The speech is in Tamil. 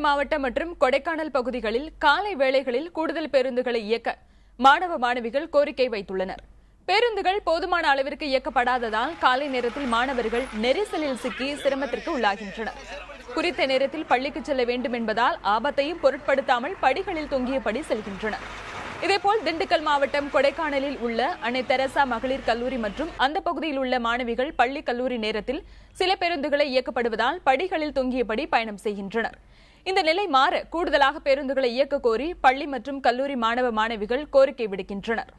மாவட்டம் மற்றும் கொடைக்கானல் பகுதிகளில் காலை வேளைகளில் கூடுதல் பேருந்துகளை இயக்க மாணவ மாணவிகள் கோரிக்கை வைத்துள்ளனர். பேருந்துகள் போதுமான அளவிற்கு இயக்கப்படாததால் காலை நேரத்தில் மாணவர்கள் நெரிசலில் சிக்கி சிரமத்திற்கு உள்ளாகின்றனர். குறித்த நேரத்தில் பள்ளிக்கு செல்ல வேண்டும் என்பதால் ஆபத்தையும் பொருட்படுத்தாமல் படிகளில் தொங்கியபடி செல்கின்றனர். இதேபோல் திண்டுக்கல் மாவட்டம் கொடைக்கானலில் உள்ள அன்னை தெரசா மகளிர் கல்லூரி மற்றும் அந்த பகுதியில் உள்ள மாணவிகள் பள்ளி கல்லூரி நேரத்தில் சில பேருந்துகளை இயக்கப்படுவதால் படிகளில் தொங்கியபடி பயணம் செய்கின்றனர். இந்த நிலை மாற கூடுதலாக பேருந்துகளை இயக்க கோரி பள்ளி மற்றும் கல்லூரி மாணவ மாணவிகள் கோரிக்கை விடுக்கின்றனர்.